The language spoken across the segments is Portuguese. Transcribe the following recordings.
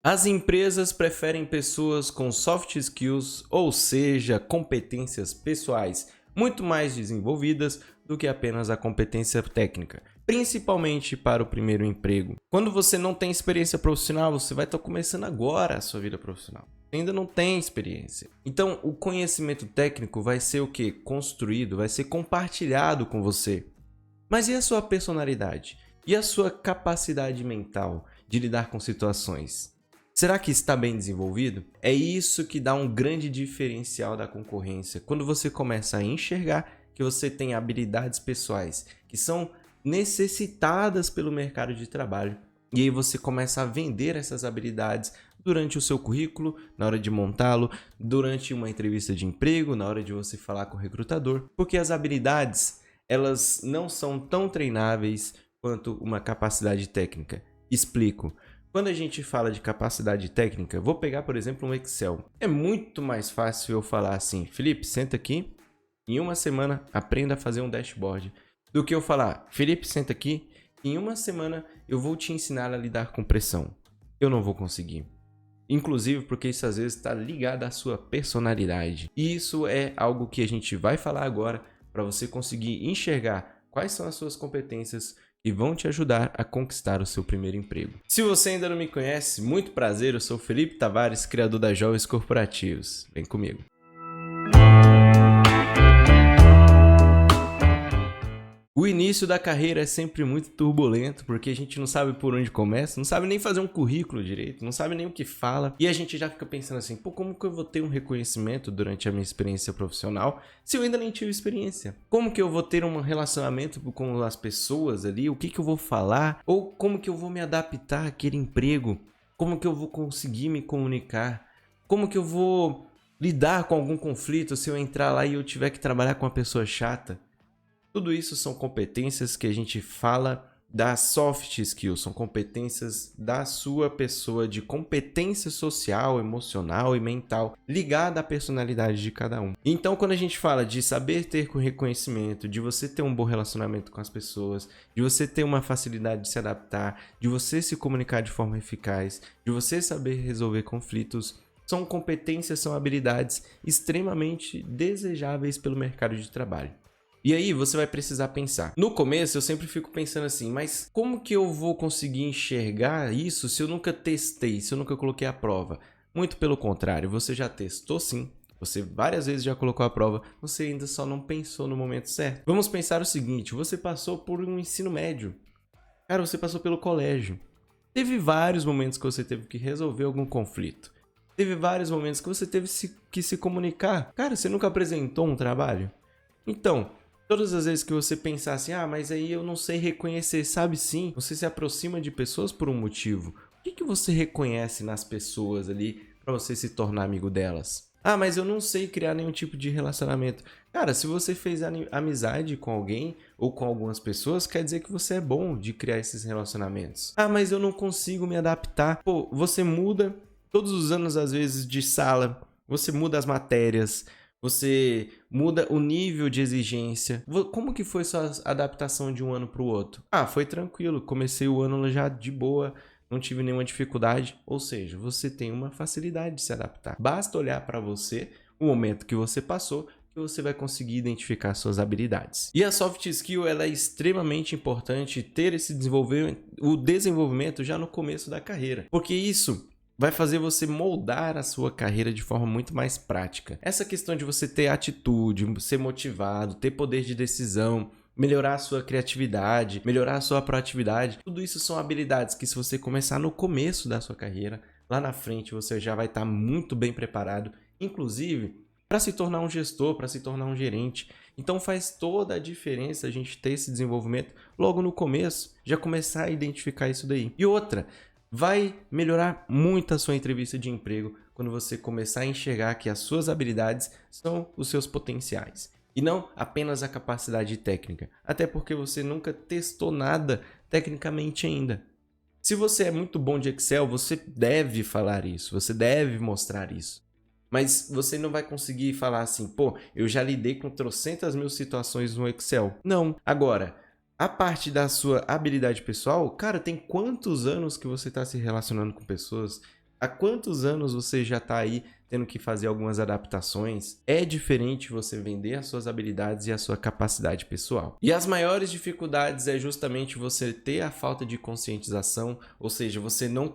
As empresas preferem pessoas com soft skills, ou seja, competências pessoais muito mais desenvolvidas do que apenas a competência técnica, principalmente para o primeiro emprego. Quando você não tem experiência profissional, você vai estar começando agora a sua vida profissional. Ainda não tem experiência. Então, o conhecimento técnico vai ser o que? Construído, vai ser compartilhado com você. Mas e a sua personalidade? E a sua capacidade mental de lidar com situações? Será que está bem desenvolvido? É isso que dá um grande diferencial da concorrência. Quando você começa a enxergar que você tem habilidades pessoais que são necessitadas pelo mercado de trabalho. E aí você começa a vender essas habilidades durante o seu currículo, na hora de montá-lo, durante uma entrevista de emprego, na hora de você falar com o recrutador. Porque as habilidades, elas não são tão treináveis quanto uma capacidade técnica. Explico. Quando a gente fala de capacidade técnica, vou pegar, por exemplo, um Excel. É muito mais fácil eu falar assim, Felipe, senta aqui, em uma semana aprenda a fazer um dashboard, do que eu falar, Felipe, senta aqui, em uma semana eu vou te ensinar a lidar com pressão. Eu não vou conseguir. Inclusive porque isso às vezes está ligado à sua personalidade. E isso é algo que a gente vai falar agora para você conseguir enxergar quais são as suas competências e vão te ajudar a conquistar o seu primeiro emprego. Se você ainda não me conhece, muito prazer, eu sou Felipe Tavares, criador da Jovens Corporativos. Vem comigo. O início da carreira é sempre muito turbulento, porque a gente não sabe por onde começa, não sabe nem fazer um currículo direito, não sabe nem o que fala, e a gente já fica pensando assim, pô, como que eu vou ter um reconhecimento durante a minha experiência profissional se eu ainda nem tive experiência? Como que eu vou ter um relacionamento com as pessoas ali? O que que eu vou falar? Ou como que eu vou me adaptar àquele emprego? Como que eu vou conseguir me comunicar? Como que eu vou lidar com algum conflito se eu entrar lá e eu tiver que trabalhar com uma pessoa chata? Tudo isso são competências que a gente fala das soft skills, são competências da sua pessoa, de competência social, emocional e mental, ligada à personalidade de cada um. Então, quando a gente fala de saber ter reconhecimento, de você ter um bom relacionamento com as pessoas, de você ter uma facilidade de se adaptar, de você se comunicar de forma eficaz, de você saber resolver conflitos, são competências, são habilidades extremamente desejáveis pelo mercado de trabalho. E aí você vai precisar pensar. No começo eu sempre fico pensando assim, mas como que eu vou conseguir enxergar isso se eu nunca testei, se eu nunca coloquei a prova? Muito pelo contrário, você já testou sim, você várias vezes já colocou a prova, você ainda só não pensou no momento certo. Vamos pensar o seguinte, você passou por um ensino médio, cara, você passou pelo colégio. Teve vários momentos que você teve que resolver algum conflito. Teve vários momentos que você teve que se comunicar. Cara, você nunca apresentou um trabalho? Então, todas as vezes que você pensar assim, mas aí eu não sei reconhecer, sabe sim, você se aproxima de pessoas por um motivo. O que você reconhece nas pessoas ali para você se tornar amigo delas? Mas eu não sei criar nenhum tipo de relacionamento. Cara, se você fez amizade com alguém ou com algumas pessoas, quer dizer que você é bom de criar esses relacionamentos. Mas eu não consigo me adaptar. Pô, você muda todos os anos, às vezes, de sala, você muda as matérias, você muda o nível de exigência. Como que foi sua adaptação de um ano para o outro? Foi tranquilo. Comecei o ano já de boa, não tive nenhuma dificuldade. Ou seja, você tem uma facilidade de se adaptar. Basta olhar para você, o momento que você passou, que você vai conseguir identificar suas habilidades. E a soft skill, ela é extremamente importante ter esse desenvolvimento já no começo da carreira. Porque isso vai fazer você moldar a sua carreira de forma muito mais prática. Essa questão de você ter atitude, ser motivado, ter poder de decisão, melhorar a sua criatividade, melhorar a sua proatividade, tudo isso são habilidades que, se você começar no começo da sua carreira, lá na frente você já vai estar muito bem preparado, inclusive para se tornar um gestor, para se tornar um gerente. Então faz toda a diferença a gente ter esse desenvolvimento logo no começo, já começar a identificar isso daí. E outra, vai melhorar muito a sua entrevista de emprego quando você começar a enxergar que as suas habilidades são os seus potenciais e não apenas a capacidade técnica, até porque você nunca testou nada tecnicamente ainda. Se você é muito bom de Excel, você deve falar isso, você deve mostrar isso. Mas você não vai conseguir falar assim, pô, eu já lidei com trocentas mil situações no Excel. Não. Agora, a parte da sua habilidade pessoal, cara, tem quantos anos que você está se relacionando com pessoas? Há quantos anos você já está aí tendo que fazer algumas adaptações? É diferente você vender as suas habilidades e a sua capacidade pessoal. E as maiores dificuldades é justamente você ter a falta de conscientização, ou seja, você não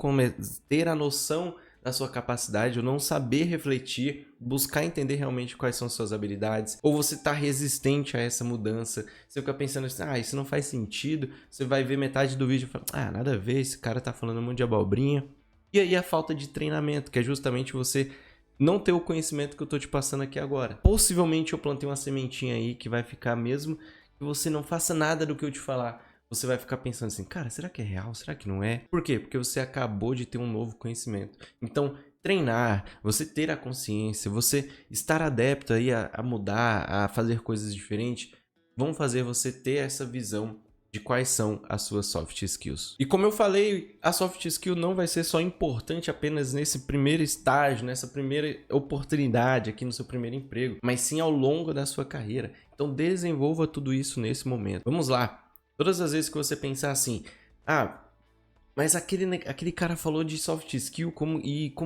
ter a noção da sua capacidade, ou não saber refletir, buscar entender realmente quais são suas habilidades, ou você tá resistente a essa mudança, você fica pensando assim, isso não faz sentido, você vai ver metade do vídeo e fala, nada a ver, esse cara tá falando um monte de abobrinha. E aí a falta de treinamento, que é justamente você não ter o conhecimento que eu tô te passando aqui agora. Possivelmente eu plantei uma sementinha aí que vai ficar mesmo que você não faça nada do que eu te falar. Você vai ficar pensando assim, cara, será que é real? Será que não é? Por quê? Porque você acabou de ter um novo conhecimento. Então, treinar, você ter a consciência, você estar adepto aí a mudar, a fazer coisas diferentes, vão fazer você ter essa visão de quais são as suas soft skills. E como eu falei, a soft skill não vai ser só importante apenas nesse primeiro estágio, nessa primeira oportunidade aqui no seu primeiro emprego, mas sim ao longo da sua carreira. Então desenvolva tudo isso nesse momento. Vamos lá. Todas as vezes que você pensar assim, mas aquele cara falou de soft skill, como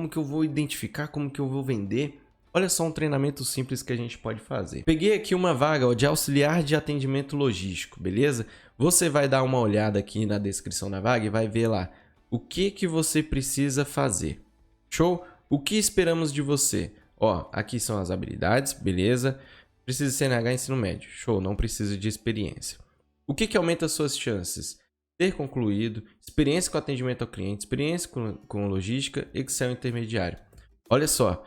que eu vou identificar, como que eu vou vender? Olha só um treinamento simples que a gente pode fazer. Peguei aqui uma vaga de auxiliar de atendimento logístico, beleza? Você vai dar uma olhada aqui na descrição da vaga e vai ver lá o que você precisa fazer. Show? O que esperamos de você? Aqui são as habilidades, beleza? Precisa de CNH ensino médio. Show, não precisa de experiência. O que aumenta as suas chances? Ter concluído, experiência com atendimento ao cliente, experiência com logística, Excel intermediário. Olha só,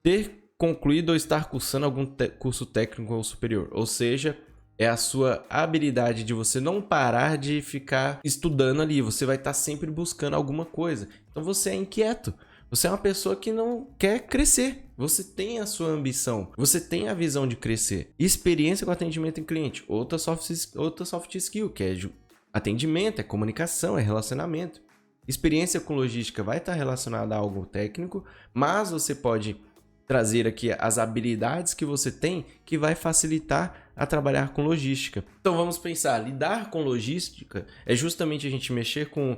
ter concluído ou estar cursando algum curso técnico ou superior, ou seja, é a sua habilidade de você não parar de ficar estudando ali, você vai estar sempre buscando alguma coisa. Então você é inquieto, você é uma pessoa que não quer crescer, você tem a sua ambição, você tem a visão de crescer. Experiência com atendimento em cliente, outra soft skill, que é atendimento, é comunicação, é relacionamento. Experiência com logística vai estar relacionada a algo técnico, mas você pode trazer aqui as habilidades que você tem que vai facilitar a trabalhar com logística. Então vamos pensar, lidar com logística é justamente a gente mexer com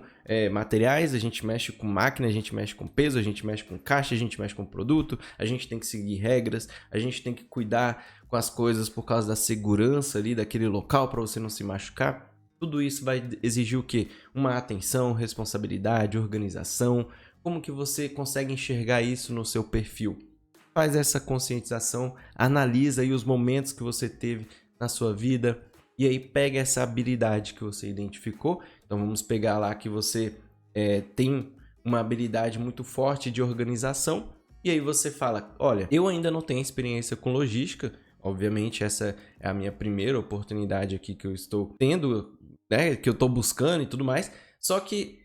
materiais, a gente mexe com máquina, a gente mexe com peso, a gente mexe com caixa, a gente mexe com produto, a gente tem que seguir regras, a gente tem que cuidar com as coisas por causa da segurança ali daquele local para você não se machucar. Tudo isso vai exigir o quê? Uma atenção, responsabilidade, organização. Como que você consegue enxergar isso no seu perfil? Faz essa conscientização, analisa aí os momentos que você teve na sua vida e aí pega essa habilidade que você identificou. Então vamos pegar lá que você tem uma habilidade muito forte de organização e aí você fala, olha, eu ainda não tenho experiência com logística, obviamente essa é a minha primeira oportunidade aqui que eu estou tendo, né, que eu estou buscando e tudo mais, só que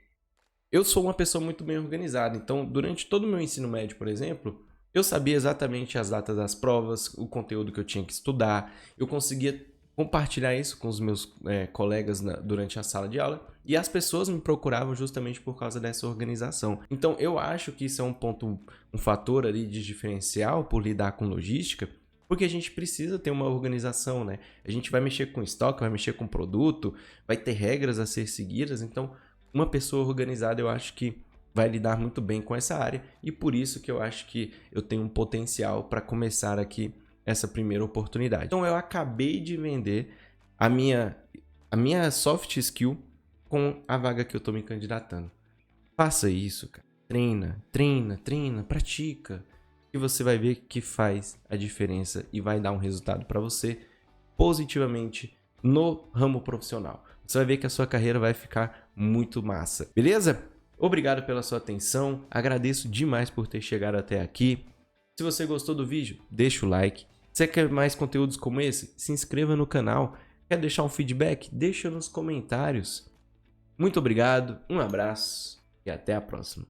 eu sou uma pessoa muito bem organizada, então durante todo o meu ensino médio, por exemplo, eu sabia exatamente as datas das provas, o conteúdo que eu tinha que estudar, eu conseguia compartilhar isso com os meus colegas durante a sala de aula e as pessoas me procuravam justamente por causa dessa organização. Então eu acho que isso é um fator ali de diferencial por lidar com logística, porque a gente precisa ter uma organização, né? A gente vai mexer com estoque, vai mexer com produto, vai ter regras a ser seguidas, então uma pessoa organizada eu acho que vai lidar muito bem com essa área e por isso que eu acho que eu tenho um potencial para começar aqui essa primeira oportunidade. Então eu acabei de vender a minha soft skill com a vaga que eu estou me candidatando. Faça isso, cara. Treina, pratica e você vai ver que faz a diferença e vai dar um resultado para você positivamente no ramo profissional. Você vai ver que a sua carreira vai ficar muito massa, beleza? Obrigado pela sua atenção, agradeço demais por ter chegado até aqui. Se você gostou do vídeo, deixa o like. Se você quer mais conteúdos como esse, se inscreva no canal. Quer deixar um feedback? Deixa nos comentários. Muito obrigado, um abraço e até a próxima.